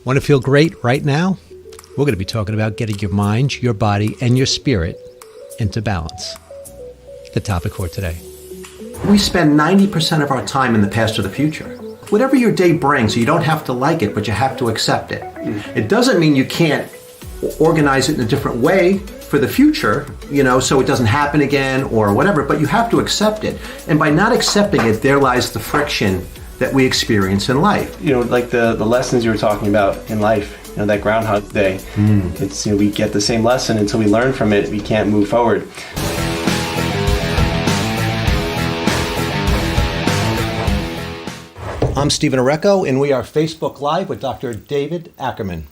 Want to feel great right now? We're going to be talking about getting your mind, your body, and your spirit into balance. The topic for today. We spend 90% of our time in the past or the future. Whatever your day brings, you don't have to like it, but you have to accept it. It doesn't mean you can't organize it in a different way for the future, so it doesn't happen again or whatever, but you have to accept it. And by not accepting it, there lies the friction that we experience in life. Like the lessons you were talking about in life, that Groundhog Day. It's, we get the same lesson until we learn from it, we can't move forward. I'm Stephen Arecco, and we are Facebook Live with Dr. David Ackerman.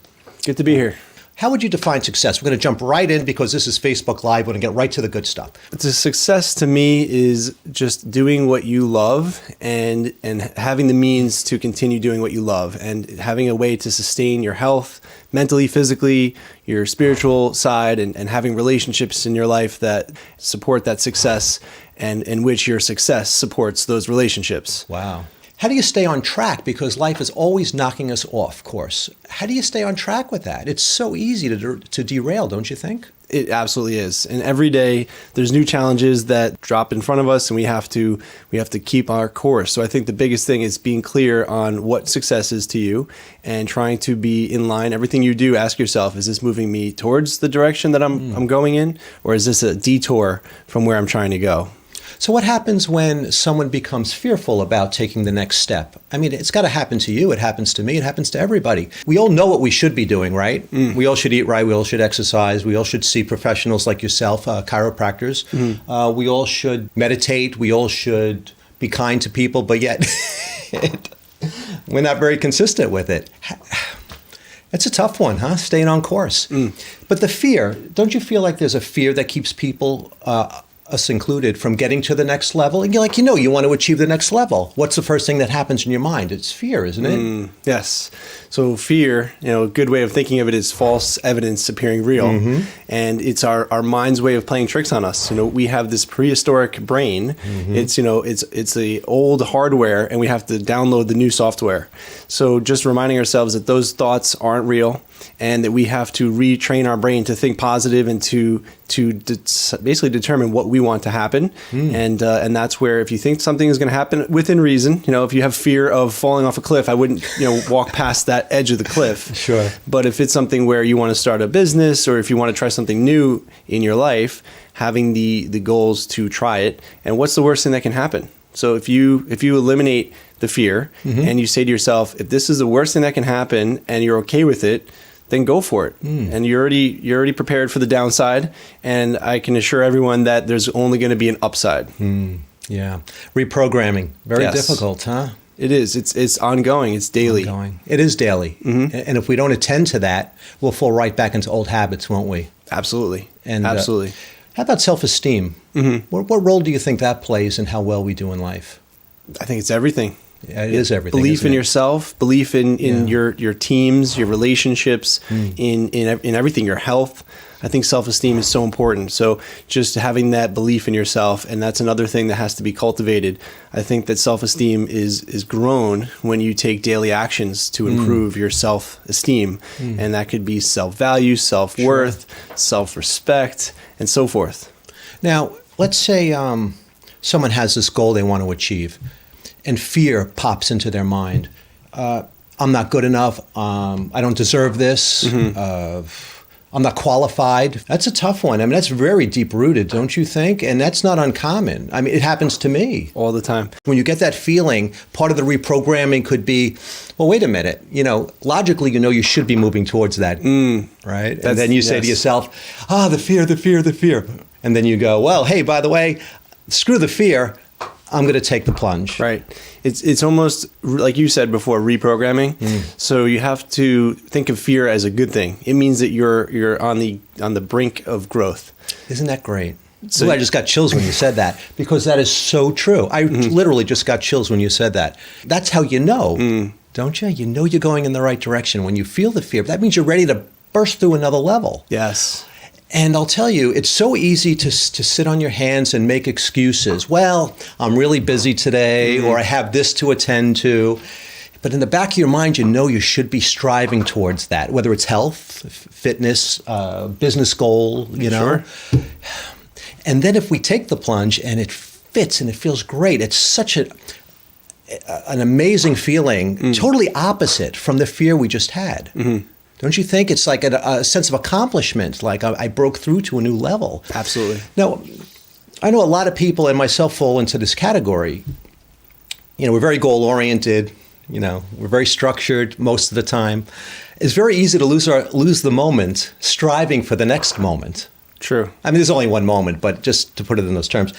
Good to be here. How would you define success? We're going to jump right in because this is Facebook Live. We're going to get right to the good stuff. The success to me is just doing what you love and having the means to continue doing what you love and having a way to sustain your health, mentally, physically, your spiritual side, and having relationships in your life that support that success and in which your success supports those relationships. Wow. How do you stay on track? Because life is always knocking us off course. How do you stay on track with that? It's so easy to derail, don't you think? It absolutely is. And every day there's new challenges that drop in front of us, and we have to keep our course. So I think the biggest thing is being clear on what success is to you and trying to be in line. Everything you do, ask yourself, is this moving me towards the direction that I'm going in, or is this a detour from where I'm trying to go? So what happens when someone becomes fearful about taking the next step? I mean, it's got to happen to you. It happens to me. It happens to everybody. We all know what we should be doing, right? We all should eat right. We all should exercise. We all should see professionals like yourself, chiropractors. We all should meditate. We all should be kind to people, but yet we're not very consistent with it. It's a tough one, huh? Staying on course. But the fear, don't you feel like there's a fear that keeps people us included, from getting to the next level? And you're like, you want to achieve the next level. What's the first thing that happens in your mind? It's fear, isn't it? Yes. So fear, a good way of thinking of it is false evidence appearing real. And it's our mind's way of playing tricks on us. We have this prehistoric brain. It's the old hardware, and we have to download the new software. So just reminding ourselves that those thoughts aren't real, and that we have to retrain our brain to think positive and to basically determine what we want to happen. And that's where, if you think something is going to happen within reason, if you have fear of falling off a cliff, I wouldn't walk past that edge of the cliff. Sure. But if it's something where you want to start a business, or if you want to try something new in your life, having the goals to try it, and what's the worst thing that can happen? So if you eliminate the fear and you say to yourself, if this is the worst thing that can happen and you're okay with it, then go for it. And you're already prepared for the downside. And I can assure everyone that there's only going to be an upside. Yeah. Reprogramming. Very difficult, huh? It is. It's ongoing. It's daily. It is daily. And if we don't attend to that, we'll fall right back into old habits, won't we? Absolutely. And absolutely. How about self-esteem? What role do you think that plays in how well we do in life? I think it's everything. Yeah, it is everything. Belief in yourself, belief in your teams, your relationships, in everything, your health. I think self-esteem is so important. So just having that belief in yourself, and that's another thing that has to be cultivated. I think that self-esteem is grown when you take daily actions to improve your self-esteem. And that could be self-value, self-worth, self-respect, and so forth. Now, let's say someone has this goal they want to achieve, and fear pops into their mind. I'm not good enough. I don't deserve this. I'm not qualified. That's a tough one. I mean, that's very deep-rooted, don't you think? And that's not uncommon. I mean, it happens to me. All the time. When you get that feeling, part of the reprogramming could be, well, wait a minute. Logically, you should be moving towards that, right? And then you say to yourself, the fear. And then you go, well, hey, by the way, screw the fear. I'm going to take the plunge. Right. It's almost like you said before, reprogramming. So you have to think of fear as a good thing. It means that you're on the brink of growth. Isn't that great? So I just got chills when you said that, because that is so true. I literally just got chills when you said that. That's how you know, don't you? You know you're going in the right direction when you feel the fear. That means you're ready to burst through another level. Yes. And I'll tell you, it's so easy to sit on your hands and make excuses. Well, I'm really busy today, or I have this to attend to. But in the back of your mind, you know you should be striving towards that, whether it's health, fitness, business goal, you know. Sure. And then if we take the plunge and it fits and it feels great, it's such an amazing feeling, totally opposite from the fear we just had. Don't you think? It's like a sense of accomplishment, like I broke through to a new level. Absolutely. Now, I know a lot of people, and myself, fall into this category. You know, we're very goal-oriented. You know, we're very structured most of the time. It's very easy to lose the moment striving for the next moment. True. I mean, there's only one moment, but just to put it in those terms,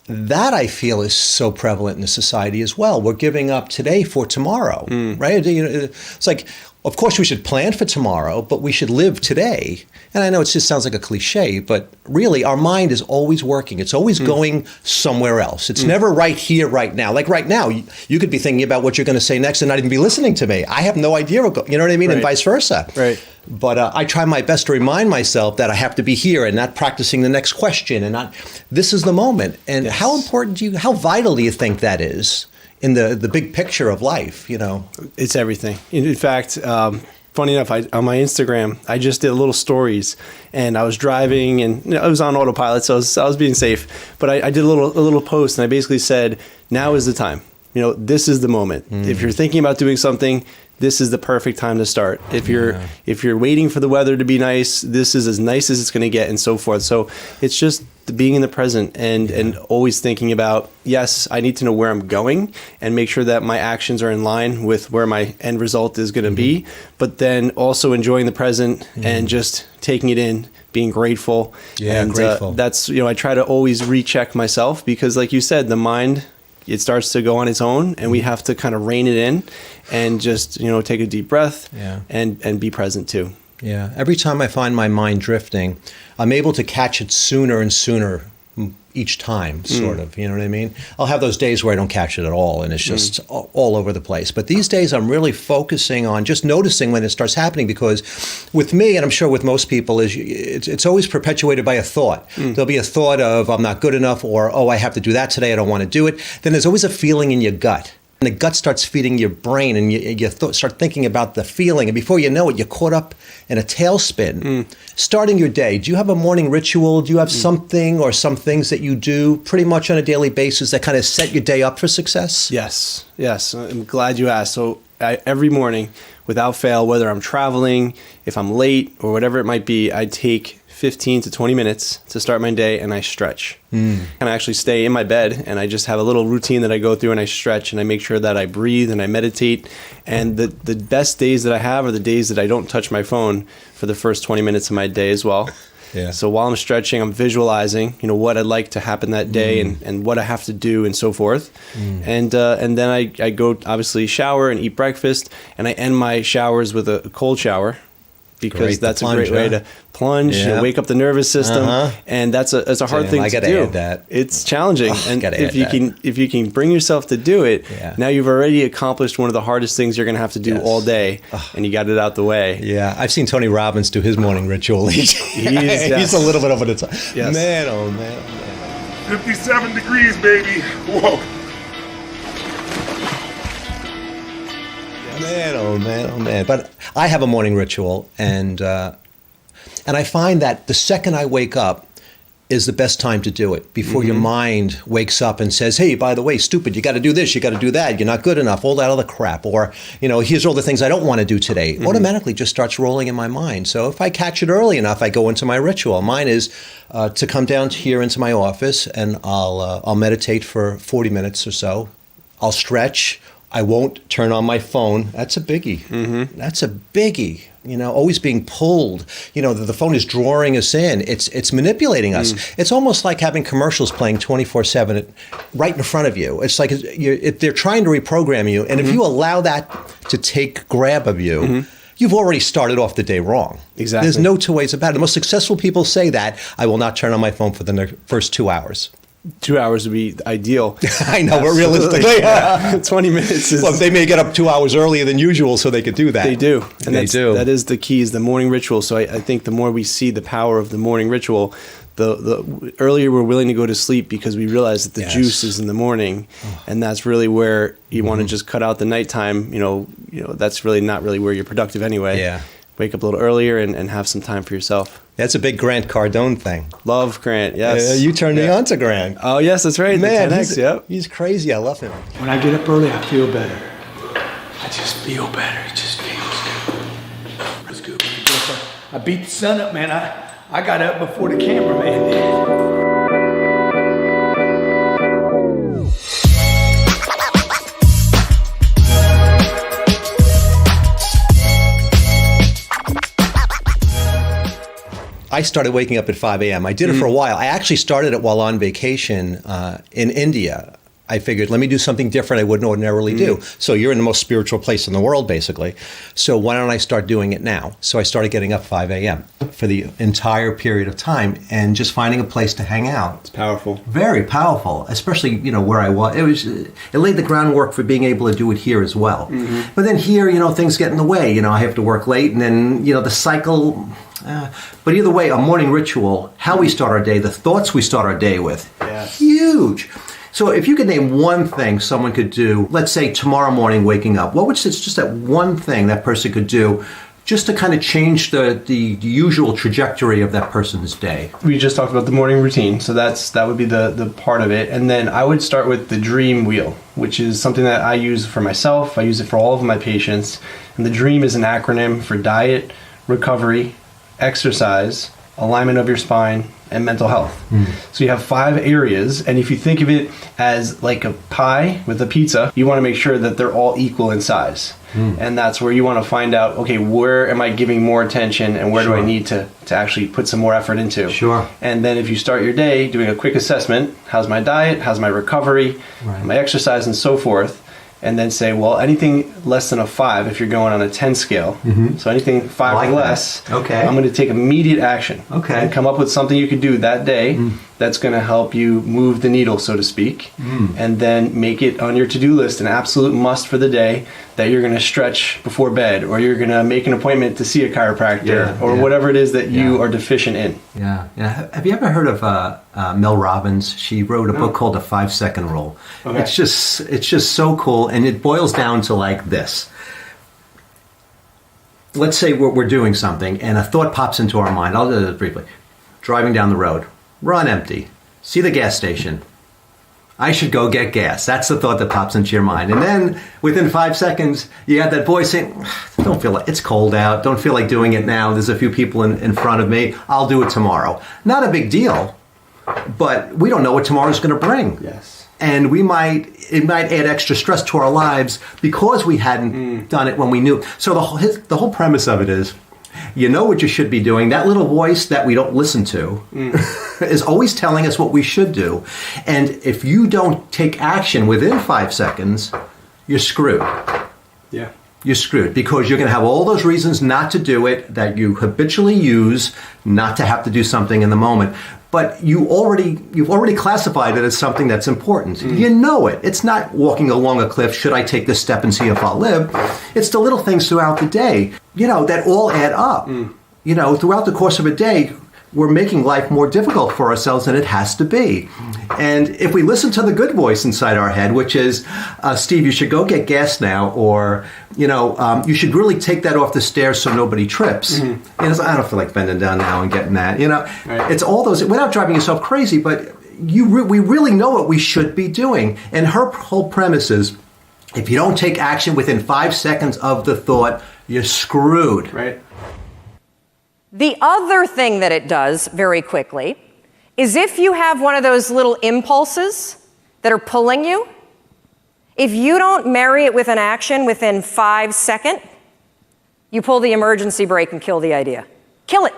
that I feel is so prevalent in the society as well. We're giving up today for tomorrow, right? You know, it's like, of course, we should plan for tomorrow, but we should live today. And I know it just sounds like a cliche, but really, our mind is always working. It's always going somewhere else. It's never right here, right now. Like right now, you could be thinking about what you're going to say next and not even be listening to me. I have no idea, you know what I mean? Right. And vice versa. Right. But I try my best to remind myself that I have to be here and not practicing the next question and not, this is the moment. And Yes. how vital do you think that is in the big picture of life, you know? It's everything. In fact, funny enough, on my Instagram, I just did little stories, and I was driving, and you know, I was on autopilot, so I was being safe. But I did a little post, and I basically said, "Now is the time. You know, this is the moment. If you're thinking about doing something, this is the perfect time to start. If you're waiting for the weather to be nice, this is as nice as it's going to get, and so forth." So it's just being in the present and always thinking about, yes, I need to know where I'm going and make sure that my actions are in line with where my end result is going to be, but then also enjoying the present and just taking it in, being grateful. Yeah, and grateful. That's, you know, I try to always recheck myself because, like you said, the mind, it starts to go on its own, and we have to kind of rein it in and just, you know, take a deep breath and be present too. Yeah. Every time I find my mind drifting, I'm able to catch it sooner and sooner each time, sort of. You know what I mean? I'll have those days where I don't catch it at all, and it's just all over the place. But these days, I'm really focusing on just noticing when it starts happening, because with me, and I'm sure with most people, it's always perpetuated by a thought. There'll be a thought of, I'm not good enough, or, oh, I have to do that today, I don't want to do it. Then there's always a feeling in your gut. And the gut starts feeding your brain, and you start thinking about the feeling. And before you know it, you're caught up in a tailspin. Starting your day, do you have a morning ritual? Do you have something or some things that you do pretty much on a daily basis that kind of set your day up for success? Yes. I'm glad you asked. So every morning, without fail, whether I'm traveling, if I'm late, or whatever it might be, I take 15 to 20 minutes to start my day, and I stretch. And I actually stay in my bed, and I just have a little routine that I go through, and I stretch, and I make sure that I breathe and I meditate. And the best days that I have are the days that I don't touch my phone for the first 20 minutes of my day as well. Yeah. So while I'm stretching, I'm visualizing, you know, what I'd like to happen that day and what I have to do and so forth. And then I go, obviously, shower and eat breakfast, and I end my showers with a cold shower, because Great, that's the a great way plunge, to plunge, you know, wake up the nervous system, and it's a hard thing I to gotta do. add that. It's challenging, and gotta if add you that. if you can bring yourself to do it, now you've already accomplished one of the hardest things you're going to have to do all day, and you got it out the way. Yeah, I've seen Tony Robbins do his morning ritual. He's a little bit over the top. Yes. Man, oh man, oh man. 57 degrees, baby. Whoa. Man, oh man, oh man. But I have a morning ritual, and I find that the second I wake up is the best time to do it, before your mind wakes up and says, hey, by the way, stupid, you got to do this, you got to do that, you're not good enough, all that other crap, or, you know, here's all the things I don't want to do today. Automatically just starts rolling in my mind. So if I catch it early enough, I go into my ritual. Mine is to come down here into my office, and I'll meditate for 40 minutes or so. I'll stretch. I won't turn on my phone. That's a biggie. That's a biggie. You know, always being pulled. You know, the phone is drawing us in. It's manipulating us. It's almost like having commercials playing 24/7 right in front of you. It's like they're trying to reprogram you. And if you allow that to take grab of you, you've already started off the day wrong. Exactly. There's no two ways about it. The most successful people say that, I will not turn on my phone for the first 2 hours. 2 hours would be ideal. I know, but Absolutely. realistically, 20 minutes is... well, they may get up 2 hours earlier than usual so they could do that. They do. And they do. That is the key, is the morning ritual. So I think the more we see the power of the morning ritual, the earlier we're willing to go to sleep, because we realize that the Yes. juice is in the morning. And that's really where you want to just cut out the nighttime. That's really not really where you're productive anyway. Yeah. Wake up a little earlier and have some time for yourself. That's a big Grant Cardone thing. Love Grant, yes. You turned me on to Grant. Oh, yes, that's right. Man, the 10X, yep. he's crazy. I love him. When I get up early, I feel better. I just feel better. It just feels good. It's good. When I get up, I beat the sun up, man. I got up before the cameraman did. I started waking up at 5 a.m. I did it for a while. I actually started it while on vacation in India. I figured, let me do something different I wouldn't ordinarily do. So you're in the most spiritual place in the world, basically. So why don't I start doing it now? So I started getting up 5 a.m. for the entire period of time and just finding a place to hang out. It's powerful. Very powerful, especially, where I was. It laid the groundwork for being able to do it here as well. But then here, things get in the way. I have to work late, and then, the cycle... but either way, a morning ritual, how we start our day, the thoughts we start our day with, huge. So if you could name one thing someone could do, let's say tomorrow morning waking up, what would it's just that one thing that person could do just to kind of change the usual trajectory of that person's day? We just talked about the morning routine, so that would be the part of it. And then I would start with the dream wheel, which is something that I use for myself. I use it for all of my patients. And the dream is an acronym for diet, recovery, exercise, alignment of your spine, and mental health. So you have 5 areas, and if you think of it as like a pie with a pizza, you want to make sure that they're all equal in size. And that's where you want to find out, okay, where am I giving more attention, and where do I need to actually put some more effort into? Sure. And then if you start your day doing a quick assessment, how's my diet, how's my recovery, my exercise, and so forth, and then say, well, anything less than a 5, if you're going on a 10 scale, so anything 5 or less, okay, I'm going to take immediate action. Okay. And come up with something you could do that day that's going to help you move the needle, so to speak, and then make it on your to-do list an absolute must for the day, that you're going to stretch before bed, or you're going to make an appointment to see a chiropractor, or whatever it is that you are deficient in. Yeah. Have you ever heard of Mel Robbins? She wrote a book called The 5-Second Rule. Okay. It's just so cool, and it boils down to like this. Let's say we're doing something, and a thought pops into our mind. I'll do this briefly. Driving down the road, we're on empty. See the gas station. I should go get gas. That's the thought that pops into your mind. And then within 5 seconds, you have that voice saying, don't feel like it's cold out. Don't feel like doing it now. There's a few people in front of me. I'll do it tomorrow. Not a big deal, but we don't know what tomorrow's going to bring. Yes. And it might add extra stress to our lives because we hadn't done it when we knew. So the whole premise of it is, you know what you should be doing. That little voice that we don't listen to is always telling us what we should do. And if you don't take action within 5 seconds, you're screwed. Yeah. You're screwed, because you're going to have all those reasons not to do it that you habitually use not to have to do something in the moment. But you've already classified it as something that's important. You know it. It's not walking along a cliff, should I take this step and see if I'll live? It's the little things throughout the day, that all add up. Throughout the course of a day, we're making life more difficult for ourselves than it has to be. And if we listen to the good voice inside our head, which is, Steve, you should go get gas now, or, you should really take that off the stairs so nobody trips. I don't feel like bending down now and getting that. It's all those, without driving yourself crazy, but we really know what we should be doing. And her whole premise is, if you don't take action within 5 seconds of the thought, you're screwed. Right. The other thing that it does, very quickly, is if you have one of those little impulses that are pulling you, if you don't marry it with an action within 5 seconds, you pull the emergency brake and kill the idea. Kill it.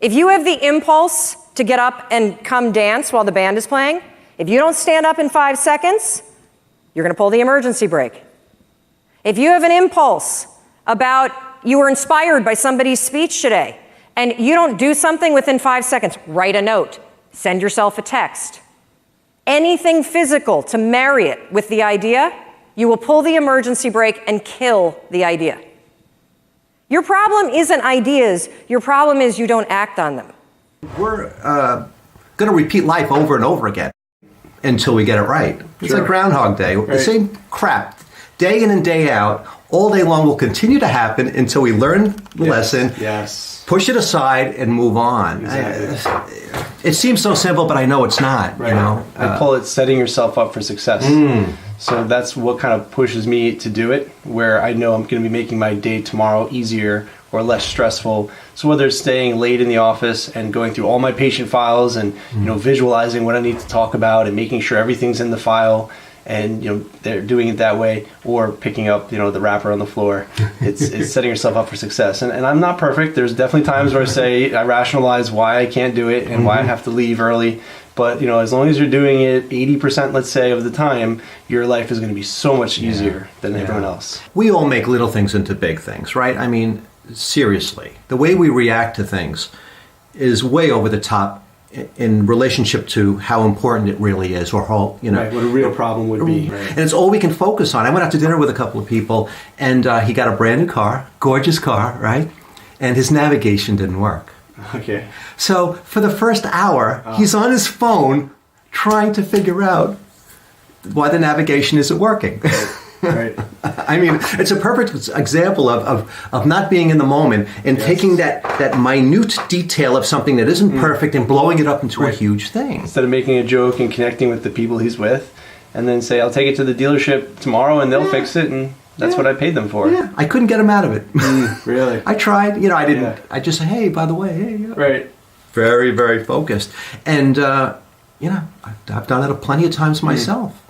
If you have the impulse to get up and come dance while the band is playing, if you don't stand up in 5 seconds, you're going to pull the emergency brake. If you have an impulse about you were inspired by somebody's speech today, and you don't do something within 5 seconds, write a note, send yourself a text, anything physical to marry it with the idea, you will pull the emergency brake and kill the idea. Your problem isn't ideas. Your problem is you don't act on them. We're going to repeat life over and over again until we get it right. It's like Groundhog Day. The same crap, day in and day out, all day long will continue to happen until we learn the lesson, push it aside, and move on. Exactly. It seems so simple, but I know it's not. Right. You know, I call it setting yourself up for success. So that's what kind of pushes me to do it, where I know I'm going to be making my day tomorrow easier or less stressful. So whether it's staying late in the office and going through all my patient files and visualizing what I need to talk about and making sure everything's in the file, and they're doing it that way, or picking up the wrapper on the floor, it's setting yourself up for success. And I'm not perfect. There's definitely times where I rationalize why I can't do it and why I have to leave early. But as long as you're doing it 80%, let's say, of the time, your life is going to be so much easier than everyone else. We all make little things into big things, right? I mean, seriously, the way we react to things is way over the top in relationship to how important it really is, or how, what a real problem would be. Right. And it's all we can focus on. I went out to dinner with a couple of people, and he got a brand new car, gorgeous car, right? And his navigation didn't work. Okay. So for the first hour, he's on his phone trying to figure out why the navigation isn't working. Right. I mean, it's a perfect example of not being in the moment and taking that minute detail of something that isn't perfect and blowing it up into a huge thing. Instead of making a joke and connecting with the people he's with, and then say, I'll take it to the dealership tomorrow and they'll fix it, and that's what I paid them for. Yeah, I couldn't get him out of it. Really? I tried. I didn't. Yeah. I just said, hey, by the way, hey. Right. Very, very focused. And, I've done it plenty of times myself.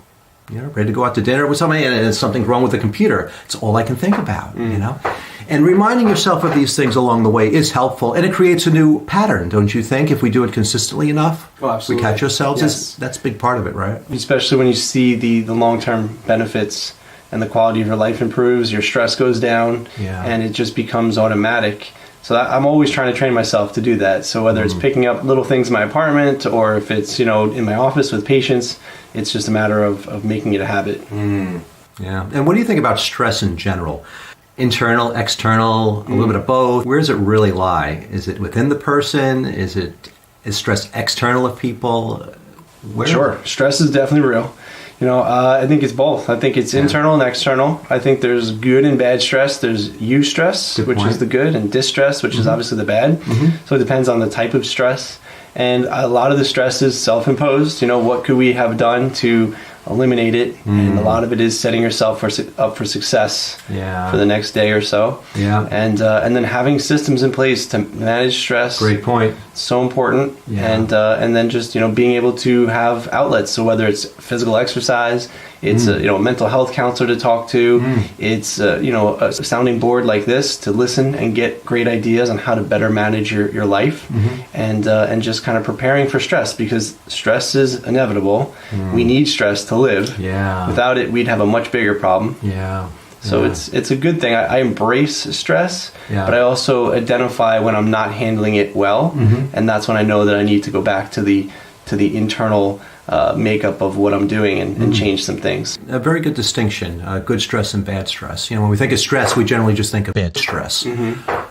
Ready to go out to dinner with somebody and something's wrong with the computer. It's all I can think about, And reminding yourself of these things along the way is helpful, and it creates a new pattern, don't you think? If we do it consistently enough, absolutely. We catch ourselves. Yes. That's a big part of it, right? Especially when you see the long-term benefits and the quality of your life improves, your stress goes down, and it just becomes automatic. So I'm always trying to train myself to do that. So whether it's picking up little things in my apartment or if it's, in my office with patients, it's just a matter of making it a habit. Yeah. And what do you think about stress in general? Internal, external, a little bit of both. Where does it really lie? Is it within the person? Is stress external of people? Sure. Stress is definitely real. I think it's both. I think it's internal and external. I think there's good and bad stress. There's eustress, which is the good, and distress, which is obviously the bad. So it depends on the type of stress. And a lot of the stress is self-imposed. What could we have done to eliminate it? And a lot of it is setting yourself up for success for the next day or so. Yeah. And then having systems in place to manage stress. Great point. So important. Yeah. And then just being able to have outlets. So whether it's physical exercise, it's a mental health counselor to talk to. It's a sounding board like this to listen and get great ideas on how to better manage your life, and just kind of preparing for stress, because stress is inevitable. We need stress to live. Yeah. Without it, we'd have a much bigger problem. Yeah. So it's a good thing. I embrace stress, but I also identify when I'm not handling it well, and that's when I know that I need to go back to the internal makeup of what I'm doing and change some things. A very good distinction, good stress and bad stress. When we think of stress, we generally just think of bad stress.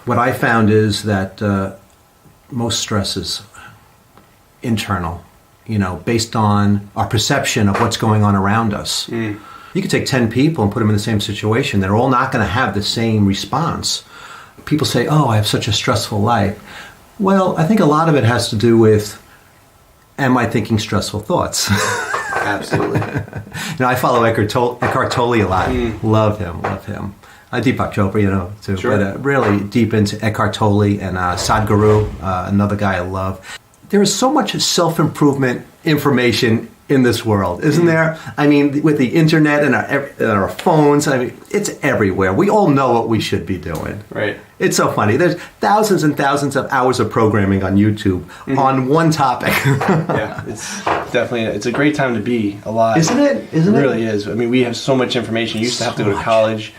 What I found is that most stress is internal, based on our perception of what's going on around us. You could take 10 people and put them in the same situation. They're all not going to have the same response. People say, oh, I have such a stressful life. Well, I think a lot of it has to do with, am I thinking stressful thoughts? Absolutely. I follow Eckhart Tolle a lot. Love him. Deepak Chopra, too. Sure. But really deep into Eckhart Tolle and Sadhguru, another guy I love. There is so much self-improvement information in this world, isn't there? I mean, with the internet and our phones, it's everywhere. We all know what we should be doing. Right. It's so funny. There's thousands and thousands of hours of programming on YouTube on one topic. Yeah, it's a great time to be alive. Isn't it? It really is. I mean, we have so much information. You used to have to go to college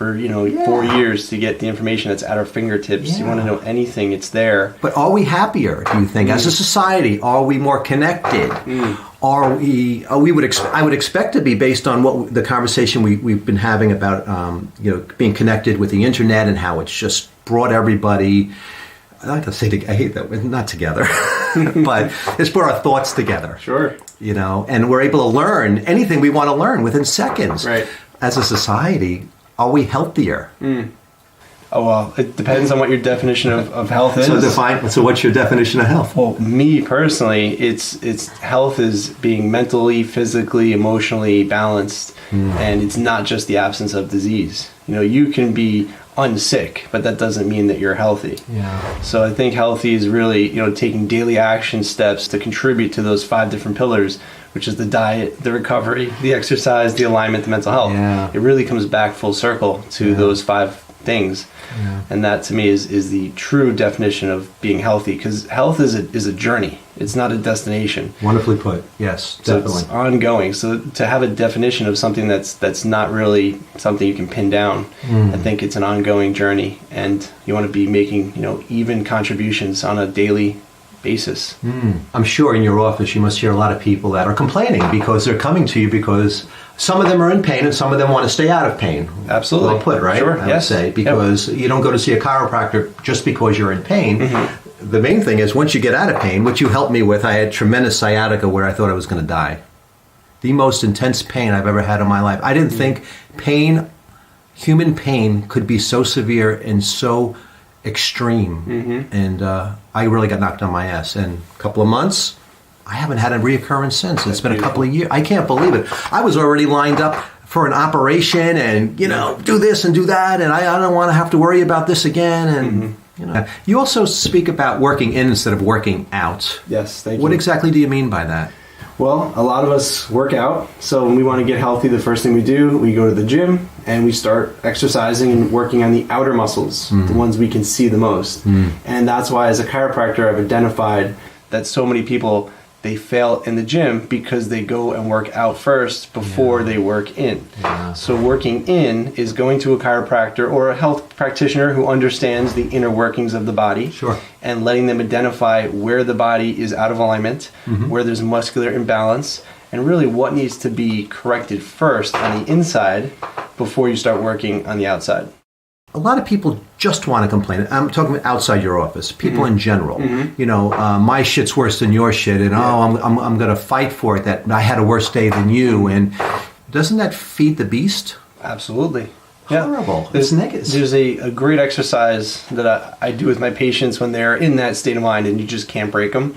for 4 years to get the information that's at our fingertips. You want to know anything, it's there. But are we happier, do you think? As a society, are we more connected? Are we? I would expect to be, based on what the conversation we've been having about being connected with the internet and how it's just brought everybody. I like to say, I hate that, not together, but it's brought our thoughts together. Sure. And we're able to learn anything we want to learn within seconds. Right. As a society, are we healthier? Oh, well, it depends on what your definition of health is. So what's your definition of health? Well, me personally, it's health is being mentally, physically, emotionally balanced, and it's not just the absence of disease. You can be unsick, but that doesn't mean that you're healthy. Yeah. So I think healthy is really, taking daily action steps to contribute to those 5 different pillars, which is the diet, the recovery, the exercise, the alignment, the mental health. Yeah. It really comes back full circle to those 5 things. Yeah. And that to me is the true definition of being healthy, because health is a journey. It's not a destination. Wonderfully put. Yes, definitely. So it's ongoing. So to have a definition of something that's not really something you can pin down, I think it's an ongoing journey, and you want to be making even contributions on a daily basis. I'm sure in your office you must hear a lot of people that are complaining because they're coming to you because some of them are in pain and some of them want to stay out of pain. Absolutely. Well put, right? Sure. I would say, because you don't go to see a chiropractor just because you're in pain. The main thing is, once you get out of pain, which you helped me with, I had tremendous sciatica where I thought I was going to die. The most intense pain I've ever had in my life. I didn't think human pain could be so severe and so extreme. And I really got knocked on my ass. And a couple of months, I haven't had a reoccurrence since. It's been a couple of years. I can't believe it. I was already lined up for an operation and, do this and do that. And I don't want to have to worry about this again. And, You also speak about working in instead of working out. Yes, thank you. What exactly do you mean by that? Well, a lot of us work out. So when we want to get healthy, the first thing we do, we go to the gym and we start exercising and working on the outer muscles, the ones we can see the most. And that's why, as a chiropractor, I've identified that so many people, they fail in the gym because they go and work out first before they work in. Yeah. So working in is going to a chiropractor or a health practitioner who understands the inner workings of the body. Sure. And letting them identify where the body is out of alignment, where there's muscular imbalance, and really what needs to be corrected first on the inside before you start working on the outside. A lot of people just want to complain. I'm talking about outside your office, people in general. My shit's worse than your shit, and I'm going to fight for it. That I had a worse day than you, and doesn't that feed the beast? Absolutely. Horrible. It's negative. There's a great exercise that I do with my patients when they're in that state of mind, and you just can't break them.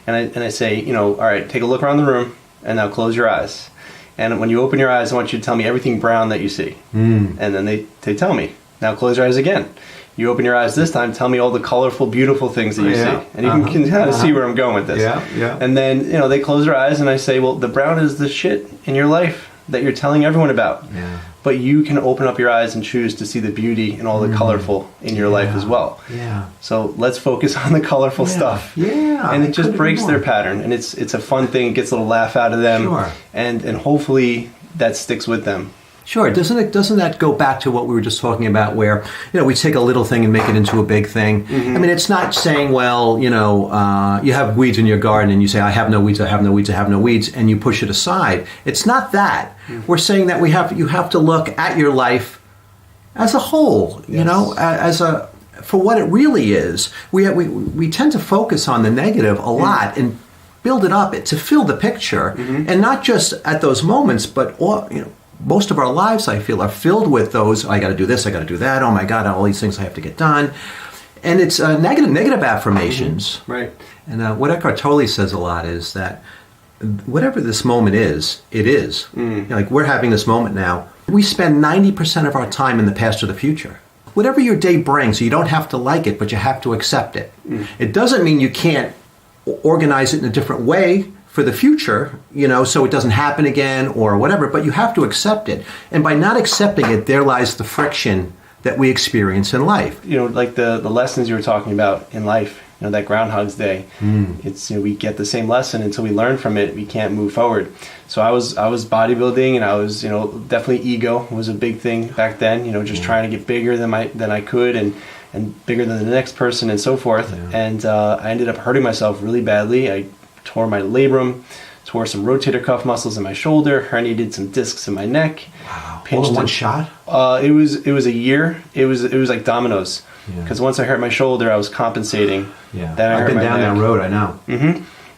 And I say, all right, take a look around the room, and now close your eyes. And when you open your eyes, I want you to tell me everything brown that you see. And then they tell me. Now close your eyes again. You open your eyes this time, tell me all the colorful, beautiful things that you see. And you can kind of see where I'm going with this. Yeah. And then, they close their eyes and I say, well, the brown is the shit in your life that you're telling everyone about. Yeah. But you can open up your eyes and choose to see the beauty and all the colorful in your life as well. Yeah. So let's focus on the colorful stuff. Yeah. And it just breaks their pattern. And it's a fun thing. It gets a little laugh out of them. Sure. And hopefully that sticks with them. Sure. Doesn't that go back to what we were just talking about, where we take a little thing and make it into a big thing? I mean, it's not saying, well, you have weeds in your garden and you say, I have no weeds, I have no weeds, I have no weeds, and you push it aside. It's not that. We're saying that you have to look at your life as a whole. Yes. For what it really is. We tend to focus on the negative a lot and build it up to fill the picture, and not just at those moments, but most of our lives, I feel, are filled with those, I got to do this, I got to do that, oh my God, all these things I have to get done. And it's negative affirmations. Right. And what Eckhart Tolle says a lot is that whatever this moment is, it is. Like we're having this moment now. We spend 90% of our time in the past or the future. Whatever your day brings, you don't have to like it, but you have to accept it. It doesn't mean you can't organize it in a different way for the future, so it doesn't happen again or whatever, but you have to accept it. And by not accepting it, there lies the friction that we experience in life. Like the lessons you were talking about in life, that Groundhog's Day. It's, we get the same lesson until we learn from it, we can't move forward. So I was bodybuilding, and I was, definitely ego was a big thing back then, just trying to get bigger than I could, and bigger than the next person, and so forth. And I ended up hurting myself really badly. I tore my labrum, tore some rotator cuff muscles in my shoulder, herniated some discs in my neck. Wow. Pinched All in one it. shot? It was a year. It was like dominoes. Because once I hurt my shoulder, I was compensating. Yeah. Then I I've hurt been my down neck. that road, I know.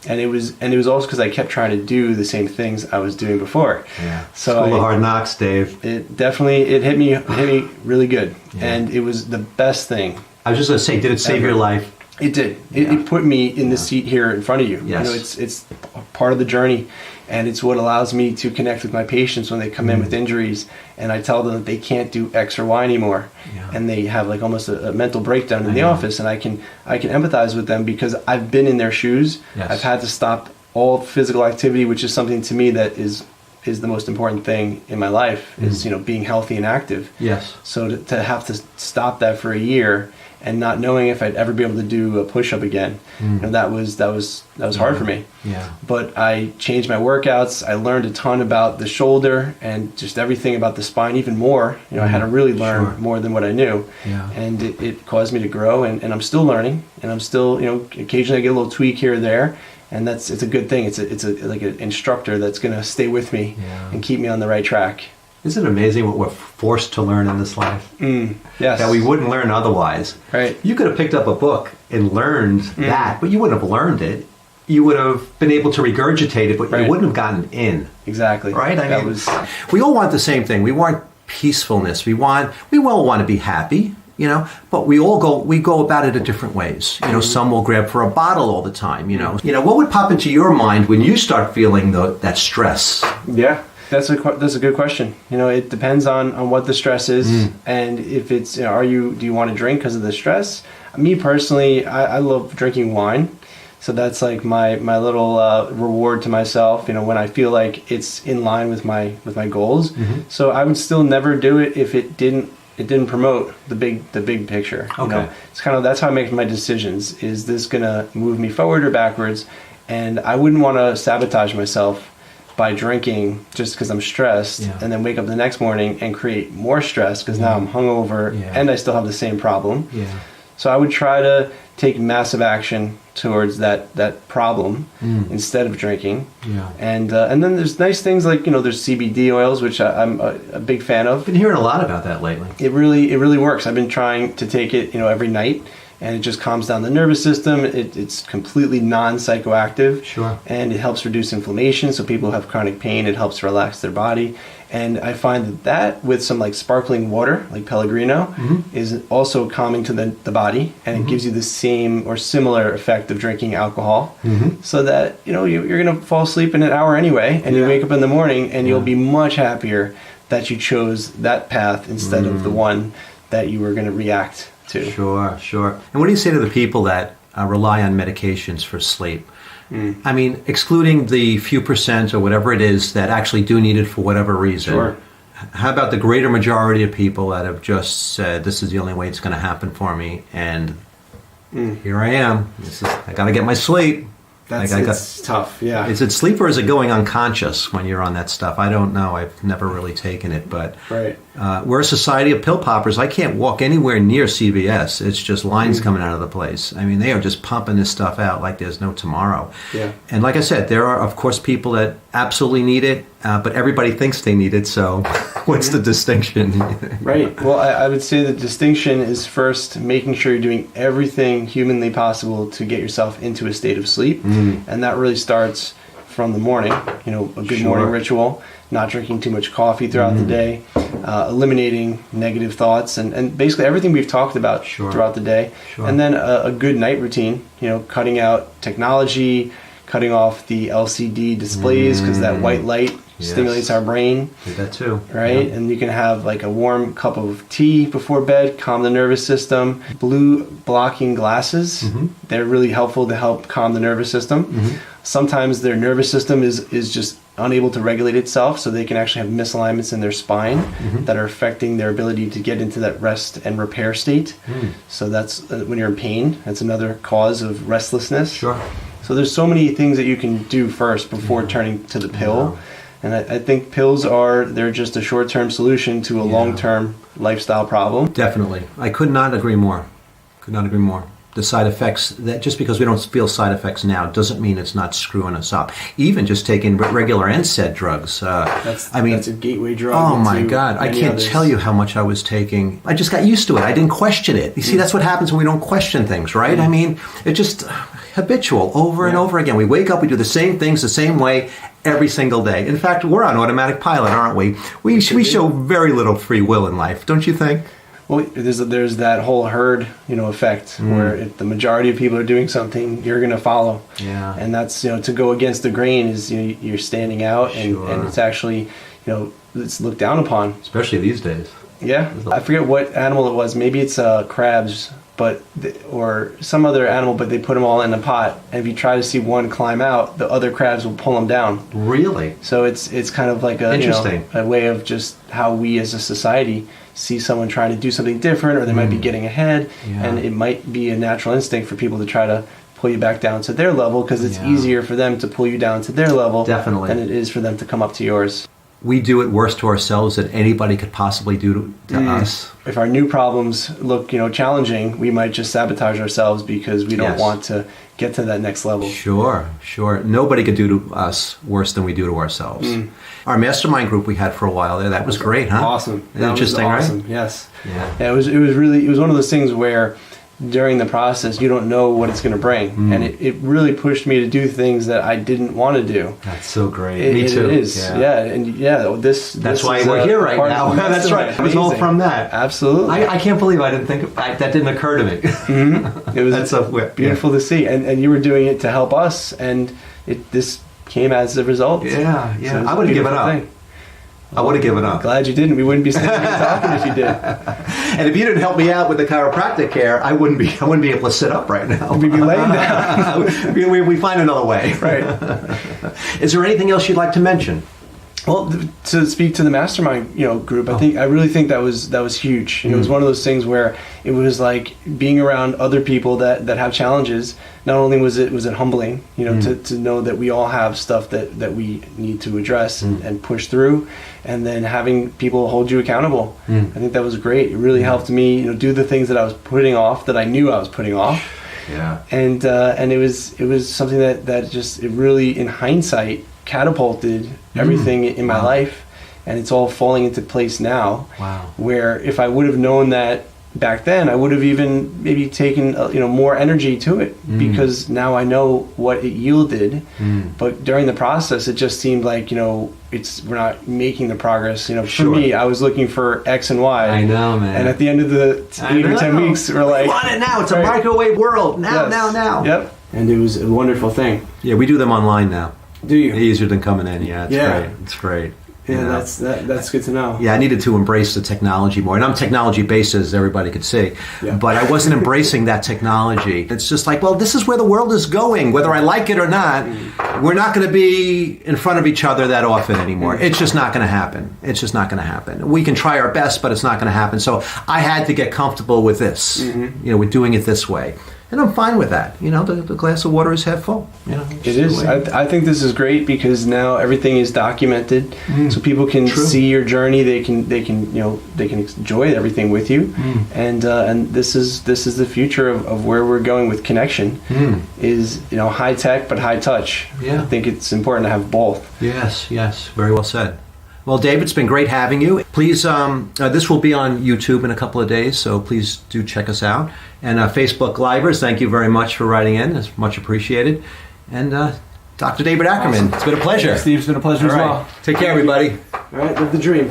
And it was also because I kept trying to do the same things I was doing before. Yeah. So School of Hard Knocks, Dave. It definitely hit me really good, and it was the best thing. I was just going to say, did it save your life? It did. It put me in the seat here in front of you. Yes. It's part of the journey, and it's what allows me to connect with my patients when they come in with injuries, and I tell them that they can't do X or Y anymore, and they have like almost a mental breakdown in the office, and I can empathize with them because I've been in their shoes. Yes. I've had to stop all physical activity, which is something to me that is the most important thing in my life, is being healthy and active. Yes. So to have to stop that for a year and not knowing if I'd ever be able to do a push-up again, that was hard for me. Yeah. But I changed my workouts. I learned a ton about the shoulder and just everything about the spine, even more. I had to really learn more than what I knew. Yeah. And it caused me to grow, and I'm still learning, and I'm still, occasionally I get a little tweak here or there. And it's a good thing. It's like an instructor that's going to stay with me and keep me on the right track. Isn't it amazing what we're forced to learn in this life? Yes. That we wouldn't learn otherwise. Right. You could have picked up a book and learned that, but you wouldn't have learned it. You would have been able to regurgitate it, but you wouldn't have gotten in. Exactly. Right? We all want the same thing. We want peacefulness. We all want to be happy. But we go about it in different ways. Some will grab for a bottle all the time. What would pop into your mind when you start feeling that stress? Yeah, that's a good question. It depends on what the stress is, and if it's do you want to drink because of the stress? Me personally, I love drinking wine, so that's like my little reward to myself. When I feel like it's in line with my goals. So I would still never do it if it didn't promote the big picture. Okay. It's kind of, that's how I make my decisions. Is this gonna move me forward or backwards? And I wouldn't want to sabotage myself by drinking just because I'm stressed, and then wake up the next morning and create more stress because now I'm hungover and I still have the same problem. Yeah. So I would try to take massive action towards that problem instead of drinking. Yeah. And then there's nice things like there's CBD oils, which I'm a big fan of. I've been hearing a lot about that lately. It really works. I've been trying to take it every night, and it just calms down the nervous system. It's completely non-psychoactive. Sure. And it helps reduce inflammation. So people who have chronic pain, it helps relax their body. And I find that with some like sparkling water, like Pellegrino, is also calming to the body, and it gives you the same or similar effect of drinking alcohol. So that you're gonna fall asleep in an hour anyway, and you wake up in the morning, and you'll be much happier that you chose that path instead of the one that you were gonna react to. Sure. And what do you say to the people that rely on medications for sleep? I mean, excluding the few percent or whatever it is that actually do need it for whatever reason. Sure. How about the greater majority of people that have just said, this is the only way it's going to happen for me, and here I am. I got to get my sleep. It's tough, yeah. Is it sleep or is it going unconscious when you're on that stuff? I don't know. I've never really taken it, but we're a society of pill poppers. I can't walk anywhere near CVS. It's just lines coming out of the place. I mean, they are just pumping this stuff out like there's no tomorrow. Yeah. And like I said, there are, of course, people that absolutely need it, but everybody thinks they need it, so what's the distinction? Right. Well, I would say the distinction is first making sure you're doing everything humanly possible to get yourself into a state of sleep. And that really starts from the morning, a good morning ritual, not drinking too much coffee throughout the day, eliminating negative thoughts, and basically everything we've talked about throughout the day. And then a good night routine, cutting out technology, cutting off the LCD displays because that white light stimulates our brain. Did that too. Right? And you can have like a warm cup of tea before bed, calm the nervous system. Blue blocking glasses, they're really helpful to help calm the nervous system. Sometimes their nervous system is just unable to regulate itself, so they can actually have misalignments in their spine that are affecting their ability to get into that rest and repair state. So that's when you're in pain. That's another cause of restlessness. Sure. So there's so many things that you can do first before turning to the pill. And I think pills they're just a short-term solution to a long-term lifestyle problem. Definitely. I could not agree more. Could not agree more. The side effects, that just because we don't feel side effects now doesn't mean it's not screwing us up. Even just taking regular NSAID drugs. That's a gateway drug. Oh my God. I can't tell you how much I was taking. I just got used to it. I didn't question it. You see, that's what happens when we don't question things, right? I mean, it just habitual over and over again. We wake up, we do the same things the same way every single day. In fact, we're on automatic pilot, aren't we? We show very little free will in life, don't you think? Well, there's that whole herd, effect where if the majority of people are doing something, you're going to follow. Yeah. And that's, to go against the grain is, you're standing out, and it's actually, it's looked down upon. Especially these days. Yeah. I forget what animal it was. Maybe it's crabs, or some other animal, but they put them all in a pot. And if you try to see one climb out, the other crabs will pull them down. Really? So it's kind of like a way of just how we as a society see someone trying to do something different, or they might be getting ahead, and it might be a natural instinct for people to try to pull you back down to their level, because it's easier for them to pull you down to their level than it is for them to come up to yours. We do it worse to ourselves than anybody could possibly do to us. If our new problems look, challenging, we might just sabotage ourselves because we don't want to get to that next level. Sure. Nobody could do to us worse than we do to ourselves. Our mastermind group we had for a while there, that was great, huh? Awesome. Interesting, awesome. Right? Yes. Yeah. It was one of those things where during the process you don't know what it's going to bring, and it really pushed me to do things that I didn't want to do. That's so great. Me too. It is. That's why we're here right now. That's right. It was all from that. Absolutely. I can't believe I didn't think that didn't occur to me. It was That's so beautiful to see, and you were doing it to help us, and this came as a result. Yeah. So I would have given up. I would have given up. Glad you didn't. We wouldn't be sitting here talking if you did. And if you didn't help me out with the chiropractic care, I wouldn't be able to sit up right now. We'd be laying down. we find another way. Right. Is there anything else you'd like to mention? Well, to speak to the mastermind, group, I really think that was huge. It was one of those things where it was like being around other people that have challenges. Not only was it humbling, to know that we all have stuff that we need to address and push through, and then having people hold you accountable. I think that was great. It really helped me, do the things that I was putting off, that I knew I was putting off. Yeah. And it was something that just, it really, in hindsight, catapulted everything in my life, and it's all falling into place now. Wow. Where if I would have known that back then, I would have even maybe taken more energy to it, because now I know what it yielded. But during the process, it just seemed like we're not making the progress. For me, I was looking for X and Y. I know, man. And at the end of the 8 or 10 weeks, we're like, we want it now. It's a microwave world. Now. Yep. And it was a wonderful thing. Yeah, we do them online now. Do you? Easier than coming in. Yeah, great. It's great. Yeah, that's good to know. Yeah, I needed to embrace the technology more. And I'm technology based, as everybody could see. Yeah. But I wasn't embracing that technology. It's just like, well, this is where the world is going. Whether I like it or not, we're not going to be in front of each other that often anymore. It's just not going to happen. It's just not going to happen. We can try our best, but it's not going to happen. So I had to get comfortable with this. With doing it this way. And I'm fine with that. The glass of water is half full. It is. I think this is great because now everything is documented, so people can see your journey. They can enjoy everything with you, and this is the future of where we're going with connection. Is high tech but high touch. Yeah. I think it's important to have both. Yes. Very well said. Well, Dave, it's been great having you. Please, this will be on YouTube in a couple of days, so please do check us out. And Facebook Livers, thank you very much for writing in. It's much appreciated. And Dr. David Ackerman, It's been a pleasure. Steve, it's been a pleasure as well. Take care, everybody. All right, live the dream.